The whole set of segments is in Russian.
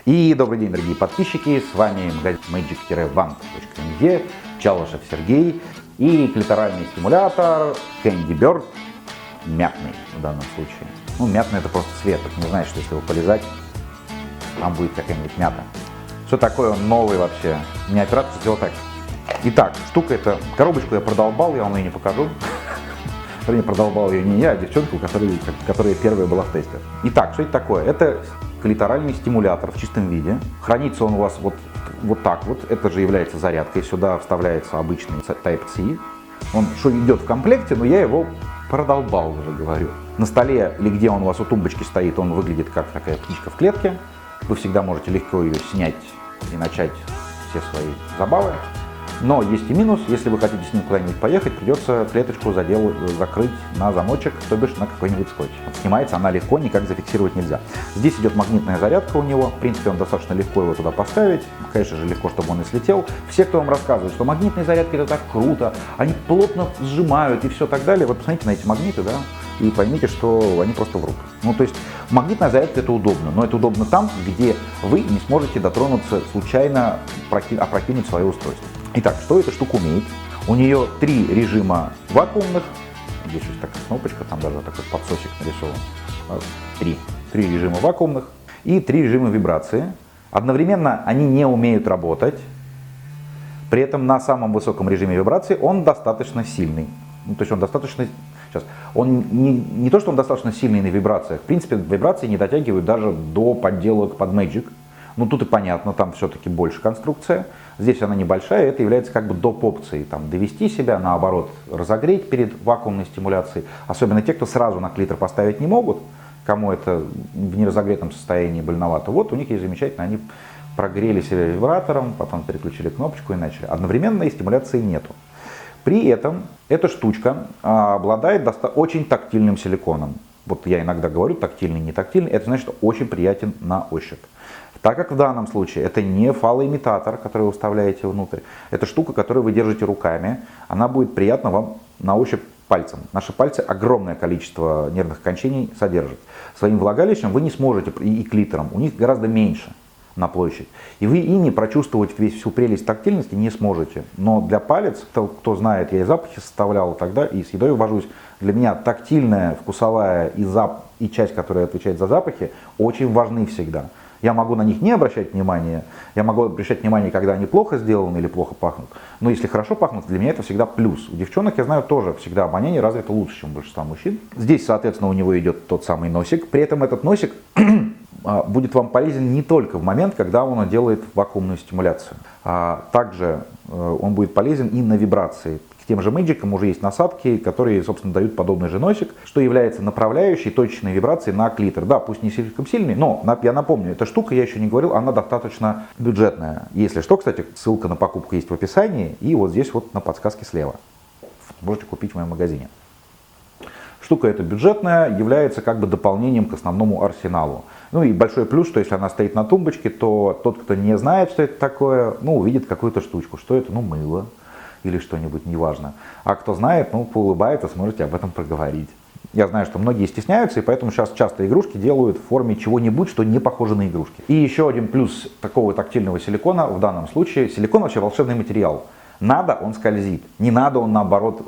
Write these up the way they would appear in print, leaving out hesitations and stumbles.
И добрый день, дорогие подписчики, с вами магазин magic-wand.me, Чалышев Сергей и клиторальный стимулятор Candy Bird, мятный в данном случае. Ну, мятный — это просто цвет, это не значит, что если его полизать, там будет какая-нибудь мята. Что такое, он новый вообще, не оператор сделал так. Итак, штука эта, коробочку я продолбал, я вам ее не покажу. Вернее, продолбал ее не я, а девчонку, которая первая была в тесте. Итак, что это такое? Это клиторальный стимулятор в чистом виде. Хранится он у вас вот так вот. Это же является зарядкой. Сюда вставляется обычный Type-C. Он что идет в комплекте, но я его продолбал, уже говорю. На столе или где он у вас у тумбочки стоит, он выглядит как такая птичка в клетке. Вы всегда можете легко ее снять и начать все свои забавы. Но есть и минус, если вы хотите с ним куда-нибудь поехать, придется клеточку закрыть на замочек, то бишь на какой-нибудь скотч. Вот снимается она легко, никак зафиксировать нельзя. Здесь идет магнитная зарядка у него, в принципе, он достаточно легко его туда поставить, конечно же легко, чтобы он не слетел. Все, кто вам рассказывает, что магнитные зарядки это так круто, они плотно сжимают и все так далее, вот посмотрите на эти магниты, да, и поймите, что они просто врут. Ну, то есть магнитная зарядка это удобно, но это удобно там, где вы не сможете дотронуться, случайно опрокинуть свое устройство. Итак, что эта штука умеет? У нее 3 режима вакуумных. Здесь есть такая кнопочка, там даже такой подсосик нарисован. 3 режима вакуумных и 3 режима вибрации. Одновременно они не умеют работать. При этом на самом высоком режиме вибрации он достаточно сильный. Ну, то есть он достаточно... Сейчас. Он не то, что он достаточно сильный на вибрациях. В принципе, вибрации не дотягивают даже до подделок под Magic. Ну тут и понятно, там все-таки больше конструкция. Здесь она небольшая, это является как бы доп. Опцией. Там довести себя, наоборот, разогреть перед вакуумной стимуляцией. Особенно те, кто сразу на клитор поставить не могут, кому это в неразогретом состоянии больновато. Вот у них есть замечательно, они прогрели себя вибратором, потом переключили кнопочку и начали. Одновременной стимуляции нету. При этом эта штучка обладает очень тактильным силиконом. Вот я иногда говорю тактильный, не тактильный, это значит, что очень приятен на ощупь. Так как в данном случае это не фалоимитатор, который вы вставляете внутрь, это штука, которую вы держите руками, она будет приятна вам на ощупь пальцем. Наши пальцы огромное количество нервных окончаний содержат. Своим влагалищем вы не сможете, и клитором, у них гораздо меньше на площадь. И вы ими прочувствовать всю прелесть тактильности не сможете. Но для палец, кто знает, я и запахи составлял тогда, и с едой вожусь, для меня тактильная, вкусовая и часть, которая отвечает за запахи, очень важны всегда. Я могу на них не обращать внимания, я могу обращать внимание, когда они плохо сделаны или плохо пахнут. Но если хорошо пахнут, для меня это всегда плюс. У девчонок, я знаю, тоже всегда обоняние развито лучше, чем у большинства мужчин. Здесь, соответственно, у него идет тот самый носик. При этом этот носик будет вам полезен не только в момент, когда он делает вакуумную стимуляцию. Также он будет полезен и на вибрации. К тем же Magic уже есть насадки, которые, собственно, дают подобный же носик, что является направляющей точечной вибрацией на клитор. Да, пусть не слишком сильный, но я напомню, эта штука, я еще не говорил, она достаточно бюджетная. Если что, кстати, ссылка на покупку есть в описании и вот здесь вот на подсказке слева. Можете купить в моем магазине. Штука эта бюджетная, является как бы дополнением к основному арсеналу. Ну и большой плюс, что если она стоит на тумбочке, то тот, кто не знает, что это такое, ну, увидит какую-то штучку. Что это? Ну, мыло или что-нибудь, неважно. А кто знает, ну, поулыбается, сможете об этом проговорить. Я знаю, что многие стесняются, и поэтому сейчас часто игрушки делают в форме чего-нибудь, что не похоже на игрушки. И еще один плюс такого тактильного силикона, в данном случае, силикон вообще волшебный материал. Надо, он скользит. Не надо, он наоборот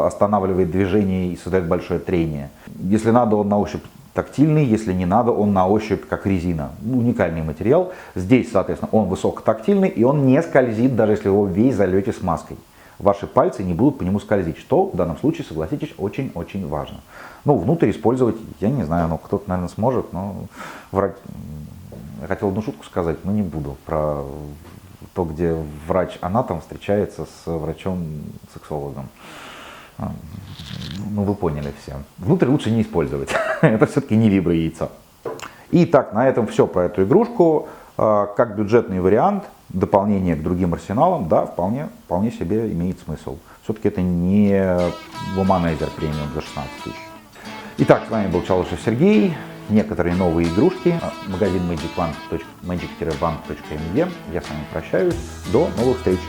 останавливает движение и создает большое трение. Если надо, он на ощупь тактильный, если не надо, он на ощупь как резина. Уникальный материал. Здесь, соответственно, он высокотактильный, и он не скользит, даже если его весь зальете смазкой. Ваши пальцы не будут по нему скользить, что в данном случае, согласитесь, очень-очень важно. Ну, внутрь использовать, я не знаю, ну, кто-то, наверное, сможет, но я хотел одну шутку сказать, но не буду, про то, где врач-анатом встречается с врачом-сексологом. Ну, вы поняли все. Внутрь лучше не использовать. Это все-таки не вибро-яйцо. Итак, на этом все про эту игрушку. Как бюджетный вариант, дополнение к другим арсеналам, да, вполне себе имеет смысл. Все-таки это не Womanizer премиум за 16 тысяч. Итак, с вами был Чалышев Сергей. Некоторые новые игрушки. Магазин magic-wand.me. Я с вами прощаюсь. До новых встреч.